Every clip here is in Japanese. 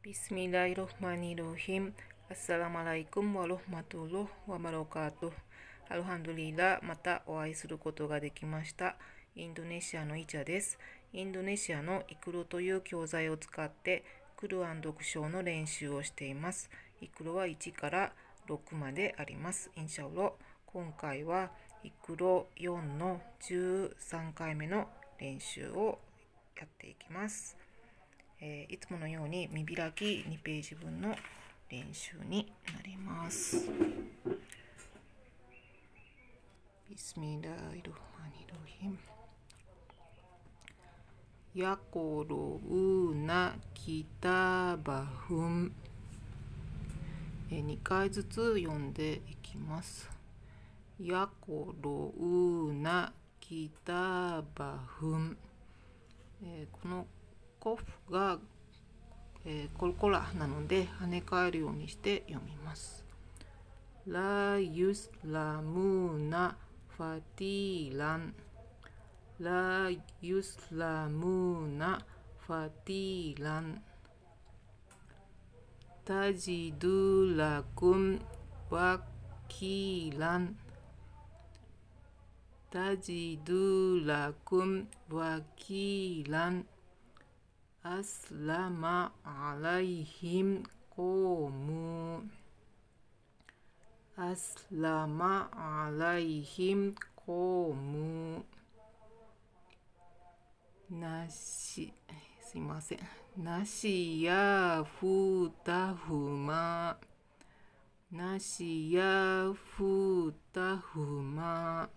Bismillahirrohmanirrohim. Assalamualaikum warahmatullahi wabarakatuh。アルハンドリラ、またお会いすることができました。インドネシアのイチャです。インドネシアのイクロという教材を使ってクルアン読書の練習をしています。イクロは1から6まであります。インシャオロ。今回はイクロ4の13回目の練習をやっていきます。いつものように見開き2ページ分の練習になります。ビスミライルハニロヒム。ヤコロウナキタバフン。2回ずつ読んでいきます。ヤコロウナキタバフン。このコフが、コルコラなので跳ね返るようにして読みます。ラユスラムナファティラン。ラユスラムナファティラン。タジドゥラクムワキラン。タジドゥラクムワキラン。アスラマアライヒムコム。アスラマアライヒムコム。すいません。ナシヤフタフマ。ナシヤフタフマ。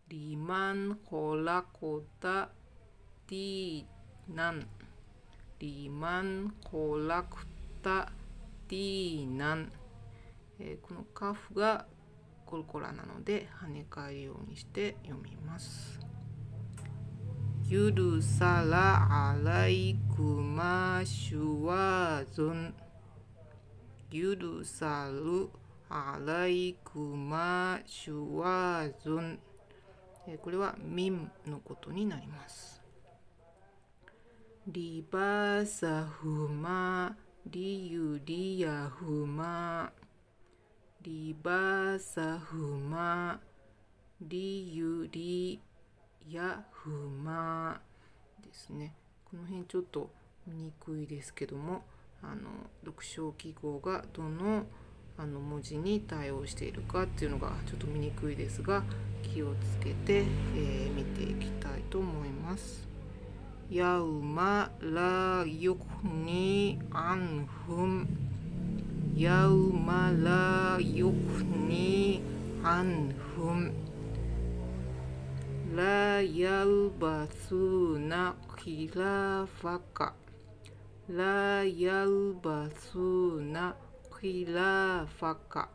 リマンコラコタティナン。リマンコラクタティナン。このカフがコルコラなので跳ね返るようにして読みます。ユルサラアライクマシュワズン。ユルサルアライクマシュワズン。これはミムのことになります。リバサフマリユリヤフマ。リバサフマリユリヤフマですね。この辺ちょっと見にくいですけども、読書記号がどの文字に対応しているかっていうのがちょっと見にくいですが、気をつけて、見ていきたいと思います。ヤウマラユクニアンフン。ヤウマラユクニアンフン。ラヤルバスナキラファカ。ラヤルバスナキラファカ。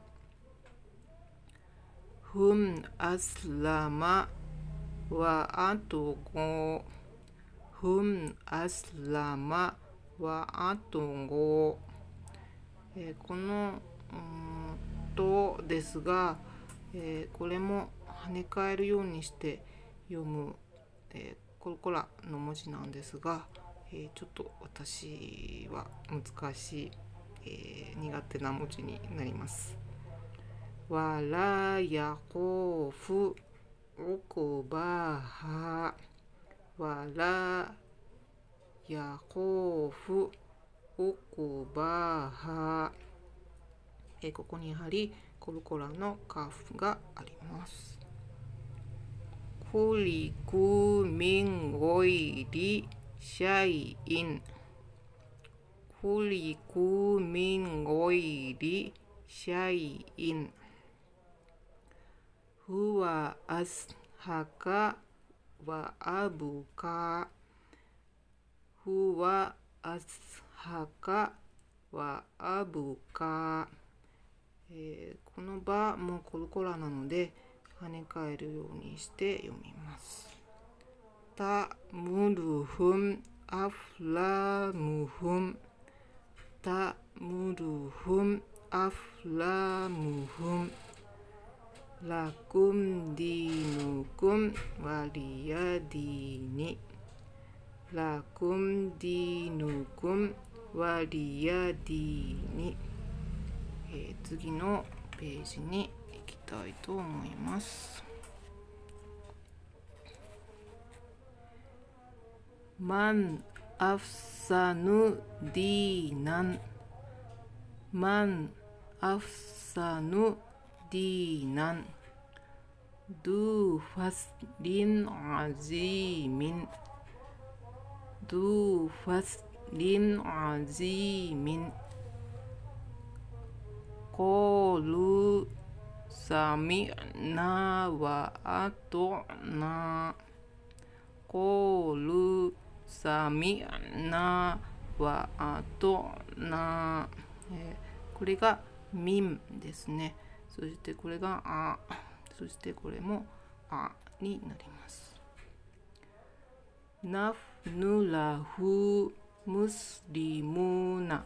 フンアスラマワアトゴ。フンアスラマワアトゴ。このとですが、これも跳ね返るようにして読む、コルコラの文字なんですが、ちょっと私は難しい、苦手な文字になります。わらやこふおくばは。わらやこふおくばは。ここにやはりコルコラのカフがあります。クリクミンゴイリシャイイン。クリクミンゴイリシャイイン。フワアスハカワアブカ。フワアスハカワアブカ。この場もコルコラなので跳ね返るようにして読みます。タムルフンアフラムフン。タムルフンアフラムフン。ラクムディヌクムワリヤディニ。ラクムディヌクムワリヤディに、次のページに行きたいと思います。マンアフサヌディーナン、マンアフサヌディーナン、ドゥファスリンアジーミン、ドゥファスリンアジーミン、コルサミナワアトナ、コルサミナワアトナ、これがミンですね。そしてこれがあ、そしてこれもあになります。ナフヌラフムスリムナ、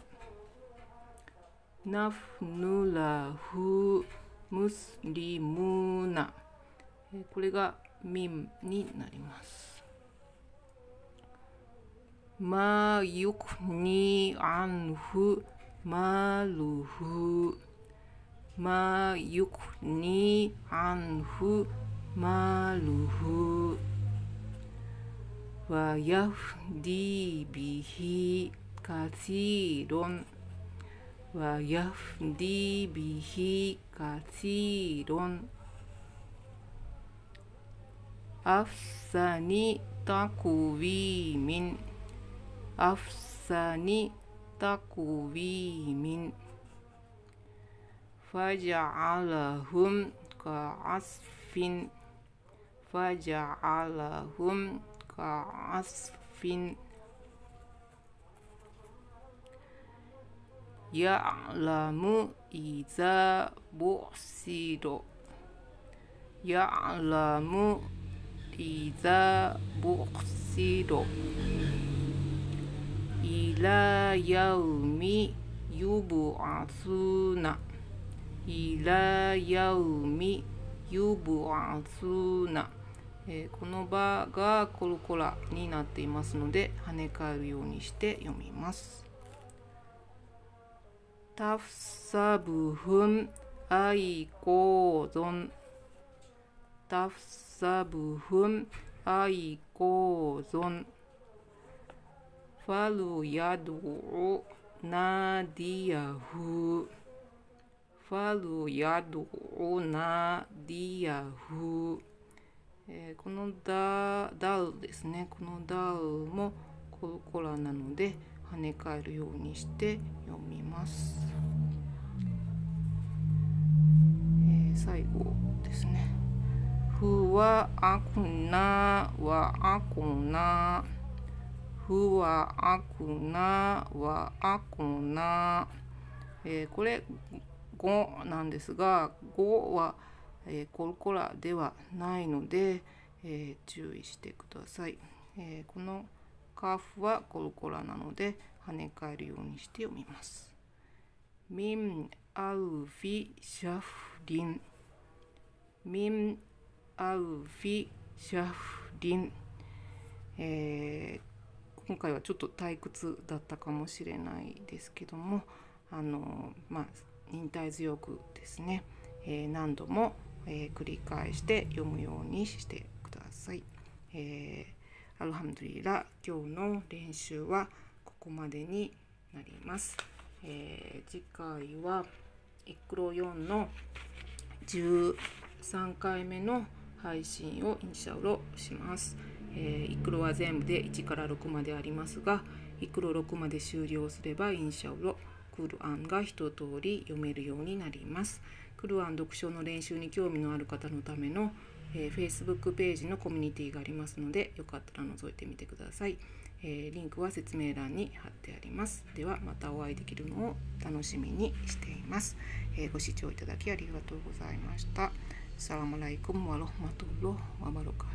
ナフヌラフムスリムナ、これがミンになります。マユクニアンフマルフ、マユクニアンフマルフ、ワヤフディビヒカシロン、ワヤフディビヒカシロン、アフサニタクウィミン、アフサニタクウィミン、ファジャアラフンカアスフィン、ファジャアラフンカアスフィン、ヤラムイザボシロ、ヤラムイザボシロ、イラヤウミユブアスナ、イラヤウミユブアスナ、この場がコルコラになっていますので跳ね返るようにして読みます。タフサブフンアイコゾン、タフサブフンアイコゾン、ファルヤドウナディヤフ、ファルヤドウナディヤフ、このダウですね。このダウもコルコラなので跳ね返るようにして読みます。最後ですね。ふわあくなわあくな、ふわあくなわあくな、これ語なんですが、語は、コルコラではないので、注意してください。このカーフはコルコラなので跳ね返るようにして読みます。ミンアルフィシャフリン、ミンアルフィシャフリン、今回はちょっと退屈だったかもしれないですけども、忍耐強くですね、何度も、繰り返して読むようにしてください。アルハムドリラ、今日の練習はここまでになります。次回はイクロ4の13回目の配信をインシャウロします。イクロは全部で1から6までありますが、イクロ6まで終了すればインシャウロ、クルアンが一通り読めるようになります。クルアン読書の練習に興味のある方のための、Facebook ページのコミュニティがありますので、よかったら覗いてみてください。リンクは説明欄に貼ってあります。ではまたお会いできるのを楽しみにしています。ご視聴いただきありがとうございました。アッサラムアライクムワラハマトゥッラヒワバラカ